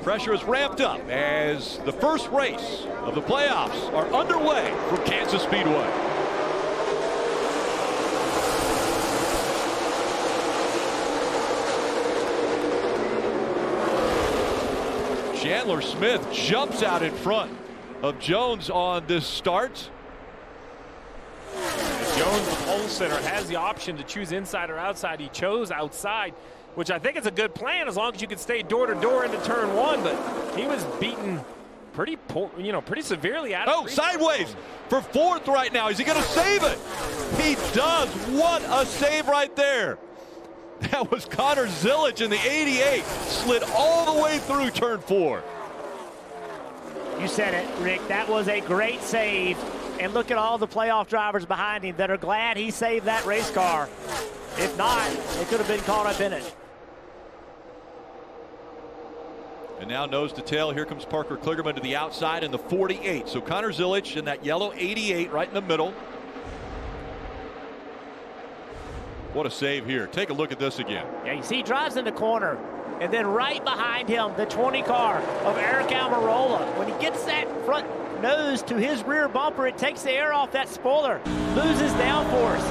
Pressure is ramped up as the first race of the playoffs are underway from Kansas Speedway. Chandler Smith jumps out in front of Jones on this start. Jones, the pole sitter, has the option to choose inside or outside. He chose outside, which I think is a good plan as long as you can stay door to door into turn one. But he was beaten pretty severely out of. Oh, sideways for fourth right now. Is he going to save it? He does. What a save right there. That was Connor Zilisch in the 88. Slid all the way through turn four. You said it, Rick. That was a great save. And look at all the playoff drivers behind him that are glad he saved that race car. If not, they could have been caught up in it. And now nose to tail, here comes Parker Kligerman to the outside in the 48. So Connor Zilisch in that yellow 88 right in the middle. What a save here. Take a look at this again. Yeah, you see he drives in the corner. And then right behind him, the 20 car of Aric Almirola. When he gets that front nose to his rear bumper, it takes the air off that spoiler, loses downforce.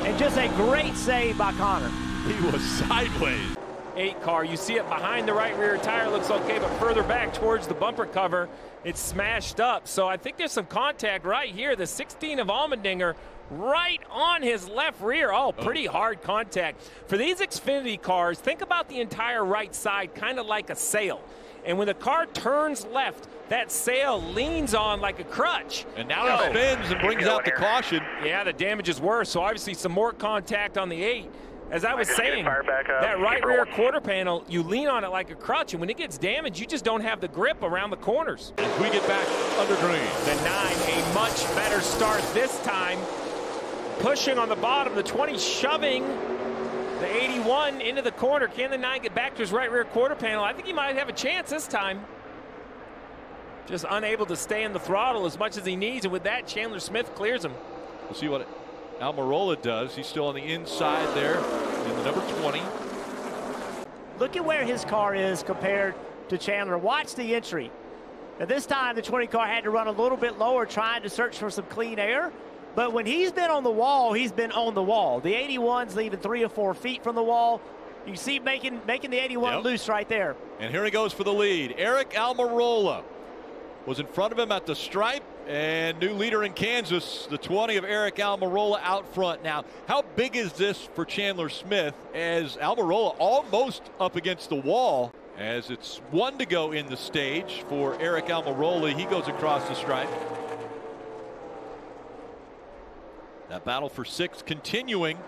And just a great save by Connor. He was sideways. 8 car, you see it behind the right rear tire, looks okay, but further back towards the bumper cover, it's smashed up. So I think there's some contact right here. The 16 of Allmendinger right on his left rear. Oh, pretty hard contact. For these Xfinity cars, think about the entire right side kind of like a sail. And when the car turns left, that sail leans on like a crutch. And now it spins and brings out the caution. Yeah, the damage is worse. So obviously some more contact on the 8. As I was saying, that right rear quarter panel, you lean on it like a crutch, and when it gets damaged, you just don't have the grip around the corners. As we get back under green. The 9, a much better start this time. Pushing on the bottom, the 20 shoving the 81 into the corner. Can the 9 get back to his right rear quarter panel? I think he might have a chance this time. Just unable to stay in the throttle as much as he needs, and with that, Chandler Smith clears him. We'll see what Almirola does. He's still on the inside there in the number 20. Look at where his car is compared to Chandler. Watch the entry. Now this time the 20 car had to run a little bit lower trying to search for some clean air. But when he's been on the wall, he's been on the wall. The 81's leaving 3 or 4 feet from the wall. You see making the 81 loose right there. And here he goes for the lead. Aric Almirola was in front of him at the stripe, and new leader in Kansas, the 20 of Aric Almirola out front. Now, how big is this for Chandler Smith as Almirola almost up against the wall as it's 1 to go in the stage for Aric Almirola. He goes across the stripe. That battle for 6 continuing.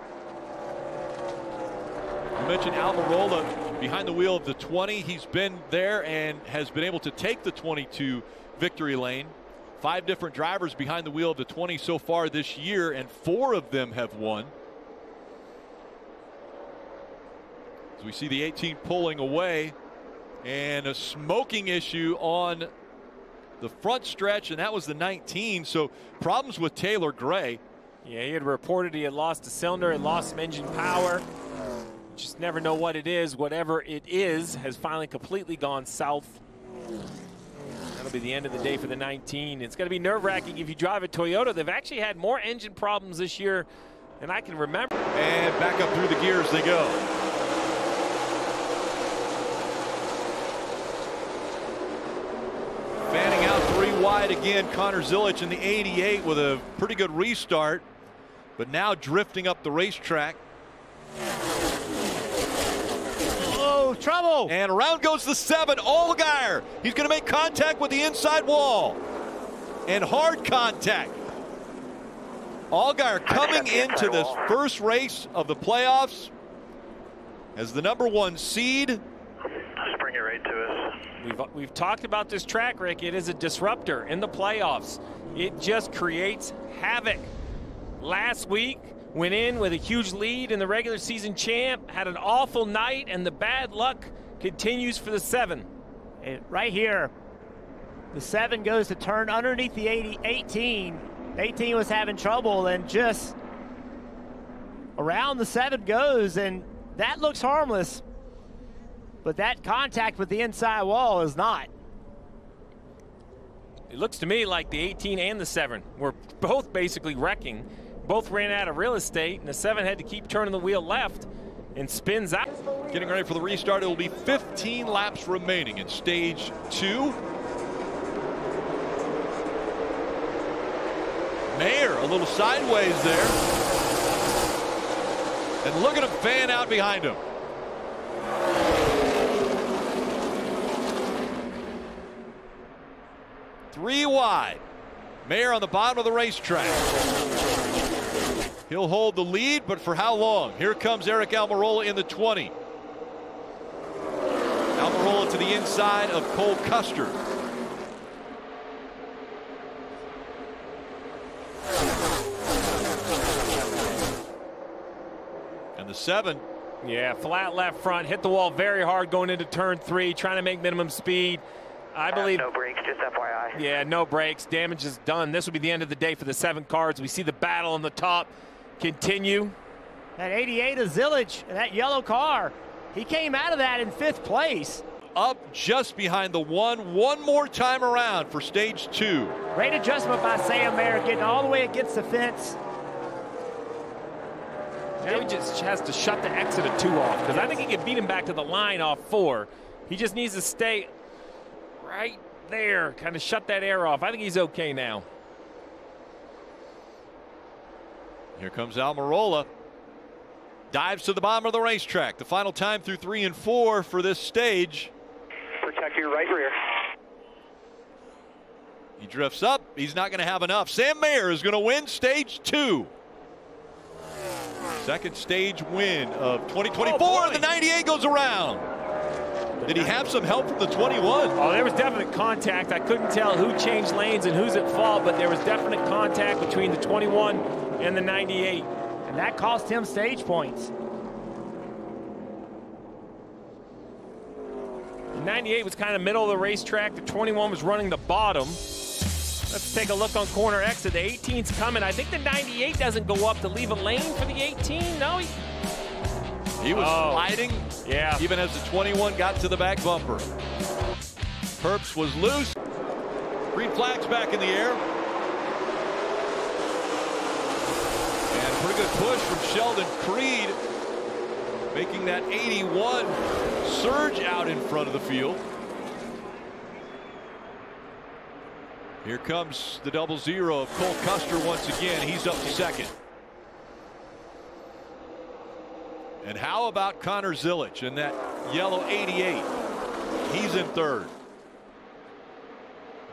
You mentioned Almirola behind the wheel of the 20. He's been there and has been able to take the 20 to victory lane. 5 different drivers behind the wheel of the 20 so far this year, and 4 of them have won. As we see the 18 pulling away, and a smoking issue on the front stretch, and that was the 19. So problems with Taylor Gray. Yeah, he had reported he had lost a cylinder and lost some engine power. Just never know what it is. Whatever it is has finally completely gone south. That'll be the end of the day for the 19. It's going to be nerve-wracking if you drive a Toyota. They've actually had more engine problems this year than I can remember. And back up through the gears they go. Fanning out 3 wide again. Connor Zilisch in the 88 with a pretty good restart, but now drifting up the racetrack. Oh, trouble. And around goes the 7, Allgaier. He's going to make contact with the inside wall. And hard contact. Allgaier coming into this first race of the playoffs as the number 1 seed. Just bring it right to us. We've talked about this track, Rick. It is a disruptor in the playoffs. It just creates havoc. Last week, went in with a huge lead in the regular season champ, had an awful night, and the bad luck continues for the 7. And right here, the 7 goes to turn underneath the 18. 18 was having trouble, and just around the 7 goes, and that looks harmless. but that contact with the inside wall is not. It looks to me like the 18 and the 7 were both basically wrecking. Both ran out of real estate, and the 7 had to keep turning the wheel left and spins out. Getting ready for the restart. It will be 15 laps remaining in stage 2. Mayer a little sideways there. And look at him fan out behind him. Three wide. Mayer on the bottom of the racetrack. He'll hold the lead, but for how long? Here comes Aric Almirola in the 20. Almirola to the inside of Cole Custer. And the 7. Yeah, flat left front, hit the wall very hard going into turn 3, trying to make minimum speed. I believe no brakes, just FYI. Yeah, no brakes. Damage is done. This will be the end of the day for the 7 cars. We see the battle on the top continue. That 88 of Zilisch, and that yellow car, he came out of that in 5th place. Up just behind the 1. One more time around for stage 2. Great adjustment by Sam Mayer, getting all the way against the fence. Now he just has to shut the exit of 2 off, because I think he can beat him back to the line off 4. He just needs to stay right there, kind of shut that air off. I think he's okay now. Here comes Almirola. Dives to the bottom of the racetrack. The final time through 3 and 4 for this stage. Protect your right rear. He drifts up. He's not going to have enough. Sam Mayer is going to win stage 2. Second stage win of 2024. Oh, the 98 goes around. Did he have some help from the 21? Oh, there was definite contact. I couldn't tell who changed lanes and who's at fault, but there was definite contact between the 21 and the 98. And that cost him stage points. The 98 was kind of middle of the racetrack. The 21 was running the bottom. Let's take a look on corner exit. The 18's coming. I think the 98 doesn't go up to leave a lane for the 18. No, he was sliding, yeah, even as the 21 got to the back bumper. Herbst was loose. Green flag's back in the air. And pretty good push from Sheldon Creed, making that 81 surge out in front of the field. Here comes the 00 of Cole Custer once again. He's up to second. And how about Connor Zilisch in that yellow 88? He's in third.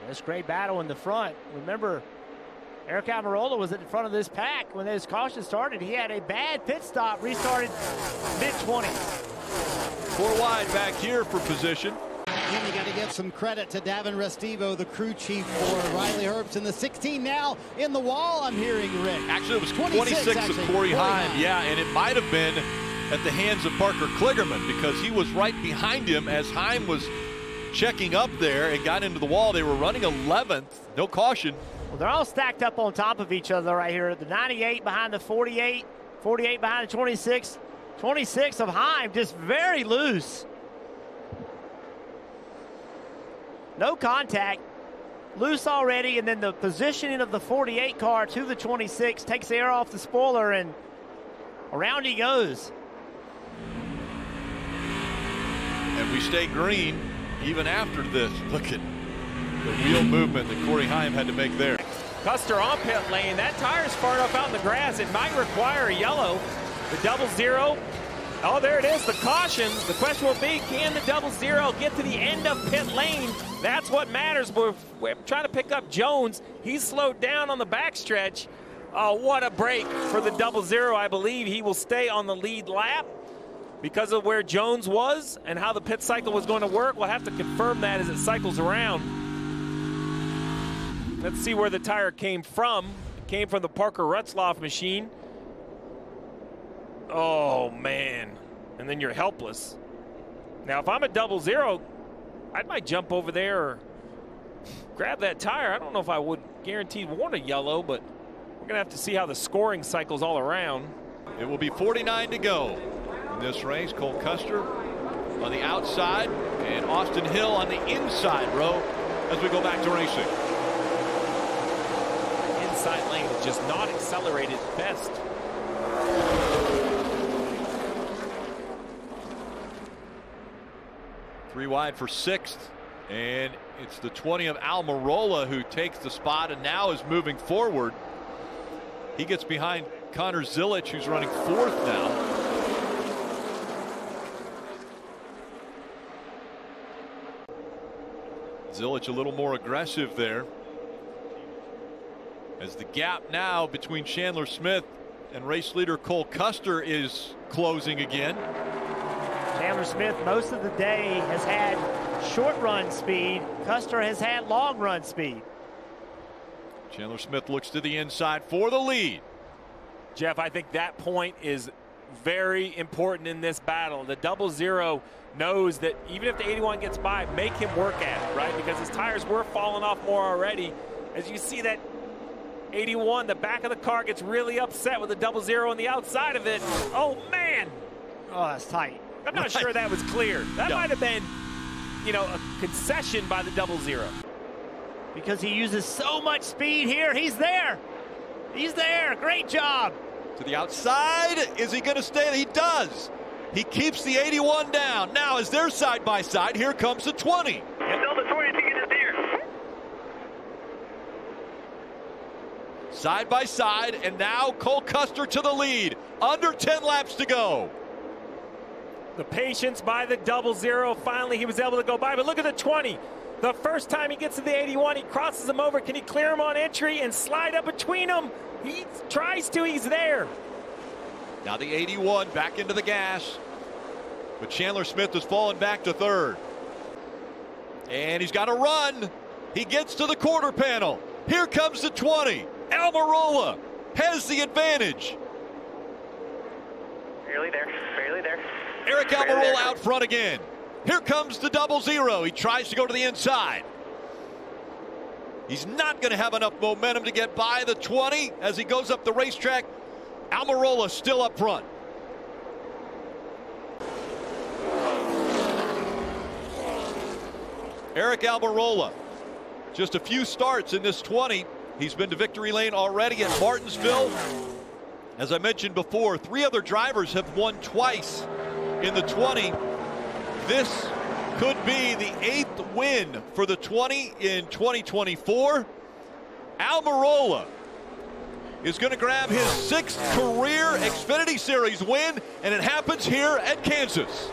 This great battle in the front. Remember, Aric Almirola was in front of this pack when this caution started. He had a bad pit stop, restarted mid-20. 4 wide back here for position. And you got to give some credit to Davin Restivo, the crew chief for Riley Herbst. In the 16 now in the wall, I'm hearing Rick. Actually, it was 26 of Corey Heim. Yeah, and it might have been at the hands of Parker Kligerman because he was right behind him as Heim was checking up there and got into the wall. They were running 11th. No caution. Well, they're all stacked up on top of each other right here. The 98 behind the 48, 48 behind the 26. 26 of Heim just very loose. No contact, loose already, and then the positioning of the 48 car to the 26 takes the air off the spoiler, and around he goes. And we stay green even after this. Look at the wheel movement that Corey Heim had to make there. Custer on pit lane. That tire's far enough out in the grass. It might require a yellow. The 00. Oh, there it is, the caution. The question will be, can the 00 get to the end of pit lane? That's what matters. We're trying to pick up Jones. He's slowed down on the backstretch. Oh, what a break for the 00. I believe he will stay on the lead lap because of where Jones was and how the pit cycle was going to work. We'll have to confirm that as it cycles around. Let's see where the tire came from. It came from the Parker Rutzloff machine. Oh, man. And then you're helpless. Now, if I'm a 00, I might jump over there or grab that tire. I don't know if I would guaranteed want a yellow, but we're going to have to see how the scoring cycles all around. It will be 49 to go in this race. Cole Custer on the outside and Austin Hill on the inside row as we go back to racing. Inside lane is just not accelerated best. Three wide for sixth, and it's the 20 of Almirola who takes the spot and now is moving forward. He gets behind Connor Zilisch, who's running fourth now. Zilisch a little more aggressive there, as the gap now between Chandler Smith and race leader Cole Custer is closing again. Chandler Smith most of the day has had short run speed. Custer has had long run speed. Chandler Smith looks to the inside for the lead. Jeff, I think that point is very important in this battle. The 00 knows that even if the 81 gets by, make him work at it, right? Because his tires were falling off more already. As you see that 81, the back of the car gets really upset with the 00 on the outside of it. Oh, man. Oh, that's tight. I'm not sure that was clear. That might have been, you know, a concession by the 00. Because he uses so much speed here. He's there. He's there. Great job. To the outside. Is he going to stay? He does. He keeps the 81 down. Now, as they're side by side, here comes the 20. Still the 20 to get his ear. Side by side, and now Cole Custer to the lead. Under 10 laps to go. The patience by the 00. Finally, he was able to go by. But look at the 20. The first time he gets to the 81, he crosses him over. Can he clear him on entry and slide up between them? He tries to. He's there. Now the 81 back into the gas. But Chandler Smith has fallen back to third. And he's got to run. He gets to the quarter panel. Here comes the 20. Almirola has the advantage. Barely there. Barely there. Aric Almirola out front again. Here comes the 00. He tries to go to the inside. He's not going to have enough momentum to get by the 20 as he goes up the racetrack. Almirola still up front. Aric Almirola, just a few starts in this 20. He's been to victory lane already at Martinsville. As I mentioned before, 3 other drivers have won twice in the 20. This could be the 8th win for the 20 in 2024. Almirola is going to grab his 6th career Xfinity Series win, and it happens here at Kansas.